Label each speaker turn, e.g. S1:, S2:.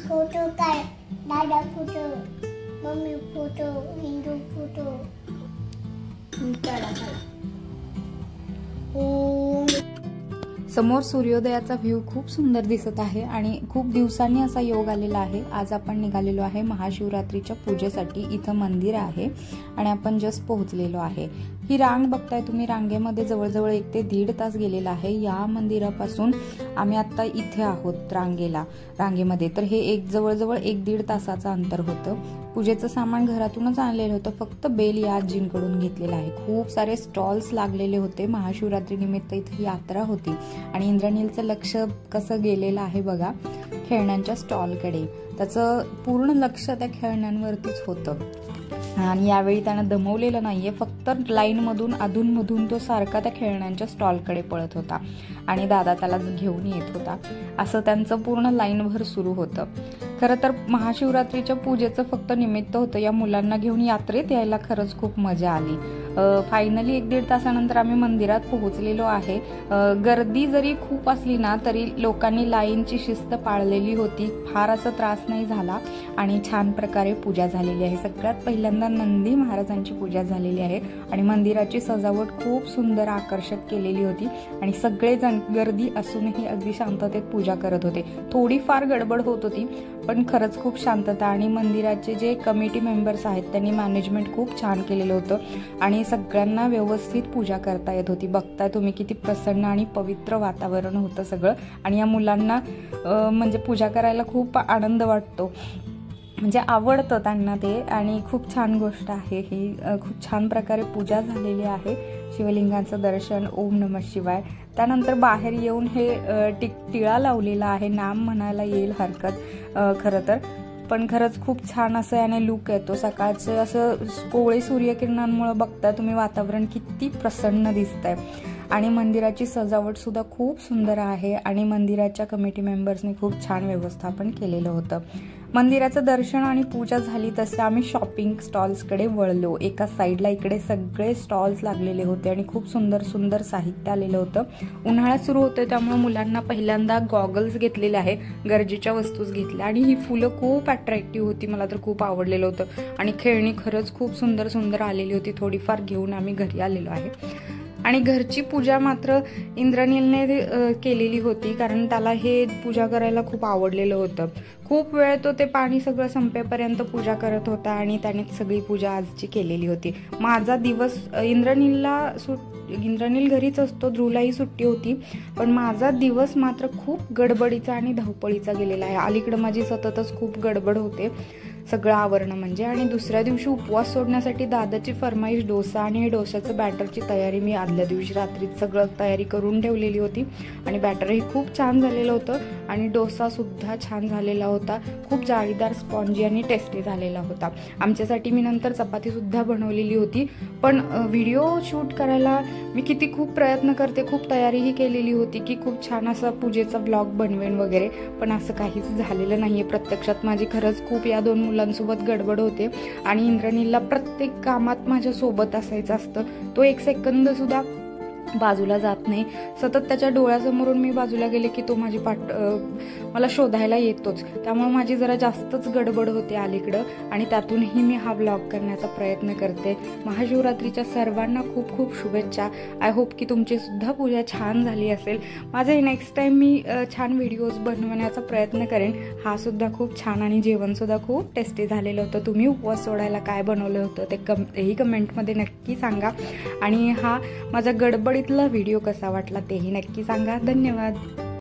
S1: Photo काय दादा photo mummy photo Hindu photo
S2: समोर सूर्योदयाचा व्ह्यू खूप सुंदर दिसत आहे आणि खूप दिवसांनी असा योग आलेला आहे। आज आपण निघालेलो आहे महाशिवरात्रीच्या पूजेसाठी। इथं मंदिर आहे आणि आपण जस्ट पोहोचलेलो आहे। ही रांग बघताय तुम्ही, रांगेमध्ये जवळजवळ 1 ते 1.5 तास गेलेला आहे। या मंदिरापासून आम्ही आता इथे आहोत रांगेमध्ये, तर हे जवळजवळ 1-1.5 तासाचं अंतर होतं। पूजेचं सामान घरातूनच आणलेलं होतं, फक्त बेल या आजींकडून घेतलेलं आहे। खूप सारे स्टॉल्स लागलेले होते। महाशिवरात्री निमित्त इथे यात्रा होती आणि इंद्रनीलचं लक्ष कसं गेलेलं आहे बघा खेळण्यांच्या स्टॉलकडे। त्याचं पूर्ण लक्ष त्या खेळण्यांवरतीच होतं आणि यावेळी त्यानं दमवलेलं नाहीये। फक्त लाईन मधून अधूनमधून तो सारखा त्या खेळण्यांच्या स्टॉलकडे पळत होता आणि दादा त्याला घेऊन येत होता। असं त्यांचं पूर्ण लाईनभर सुरू होतं। खरं तर महाशिवरात्रीच्या पूजेचं फक्त निमित्त होतं। या मुलांना घेऊन यात्रेत यायला खरंच खूप मजा आली। फायनली 1-1.5 तासानंतर आम्ही मंदिरात पोहोचलेलो आहे। गर्दी जरी खूप असली ना तरी लोकांनी लाईनची शिस्त पाळलेली होती। फार असा त्रास नाही झाला आणि छान प्रकारे पूजा झालेली आहे। सगळ्यात पहिल्यांदा नंदी महाराजांची पूजा झालेली आहे आणि मंदिराची सजावट खूप सुंदर आकर्षक केलेली होती आणि सगळेजण गर्दी असूनही अगदी शांततेत पूजा करत होते। थोडीफार गडबड होत होती पण खरंच खूप शांतता आणि मंदिराचे जे कमिटी मेंबर्स आहेत त्यांनी मॅनेजमेंट खूप छान केलेलं होतं आणि सगळ्यांना व्यवस्थित पूजा करता येत होती। बघताय तुम्ही किती प्रसन्न आणि पवित्र वातावरण होतं सगळं आणि या मुलांना म्हणजे पूजा करायला खूप आनंद वाटतो, म्हणजे आवडतं त्यांना ते आणि खूप छान गोष्ट आहे ही। खूप छान प्रकारे पूजा झालेली आहे। शिवलिंगाचं दर्शन, ओम नमः शिवाय। त्यानंतर बाहेर येऊन हे टिळा लावलेला आहे, नाम म्हणायला येईल हरकत खरं तर, पण खरंच खूप छान असं याने लुक येतो। सकाळचं असं कोवळे सूर्यकिरणांमुळे बघता तुम्ही वातावरण किती प्रसन्न दिसतंय आणि मंदिराची सजावट सुद्धा खूप सुंदर आहे आणि मंदिराच्या कमिटी मेंबर्सनी खूप छान व्यवस्थापन केलेलं होतं। मंदिराचं दर्शन आणि पूजा झाली तसे आम्ही शॉपिंग स्टॉल्सकडे वळलो। एका साईडला इकडे सगळे स्टॉल्स लागलेले होते आणि खूप सुंदर सुंदर साहित्य आलेलं होतं। उन्हाळा सुरू होतोय त्यामुळे मुलांना पहिल्यांदा गॉगल्स घेतलेले आहे, गरजेच्या वस्तूच घेतल्या आणि ही फुलं खूप अट्रॅक्टिव्ह होती, मला तर खूप आवडलेलं होतं आणि खेळणी खरंच खूप सुंदर सुंदर आलेली होती। थोडीफार घेऊन आम्ही घरी आलेलो आहे आणि घरची पूजा मात्र इंद्रनीलने केलेली होती कारण त्याला हे पूजा करायला खूप आवडलेलं होतं। खूप वेळ तो ते पाणी सगळं संपेपर्यंत पूजा करत होता आणि त्याने सगळी पूजा आजची केलेली होती। माझा दिवस इंद्रनील घरीच असतो, ध्रुवलाही सुट्टी होती, पण माझा दिवस मात्र खूप गडबडीचा आणि धावपळीचा गेलेला आहे। अलीकडे माझी सततच खूप गडबड होते सगळं आवरणं म्हणजे। आणि दुसऱ्या दिवशी उपवास सोडण्यासाठी दादाची फरमाईश डोसा आणि हे डोश्याचं बॅटरची तयारी मी आदल्या दिवशी रात्रीच सगळं तयारी करून ठेवलेली होती आणि बॅटरही खूप छान झालेलं होतं आणि डोसा सुद्धा छान झालेला होता। खूप जाळीदार, स्पॉन्जी आणि टेस्टी झालेला होता। आमच्यासाठी मी नंतर चपाती सुद्धा बनवलेली होती, पण व्हिडिओ शूट करायला मी खूप प्रयत्न करते, खूप तयारीही केलेली होती की खूप छान असा पूजेचा ब्लॉग बनवेन वगैरे, पण असं काहीच झालेलं नाहीये। प्रत्यक्षात माझी खरंच खूप या 2 मुलांसोबत गडबड होते आणि इंद्रनीलला प्रत्येक कामात माझ्या सोबत असायचं असतं। तो 1 सेकंद सुद्धा बाजूला जात नाही। सतत त्याच्या डोळ्यासमोरून मी बाजूला गेले की तो माझी मला शोधायला येतोच। त्यामुळे माझी जरा जास्तच गडबड होते अलीकडं आणि त्यातूनही मी हा ब्लॉग करण्याचा प्रयत्न करते। महाशिवरात्रीच्या सर्वांना खूप खूप शुभेच्छा। आय होप की तुमची सुद्धा पूजा छान झाली असेल। माझे नेक्स्ट टाइम मी छान व्हिडिओज बनवण्याचा प्रयत्न करेन। हा सुद्धा खूप छान आणि जेवण सुद्धा खूप टेस्टी झालेलं होतं। तुम्ही उपवास सोडायला काय बनवलं होतं तेही कमेंटमध्ये नक्की सांगा आणि हा माझा गडबडीतला व्हिडिओ कसा वाटला तेही नक्की सांगा। धन्यवाद।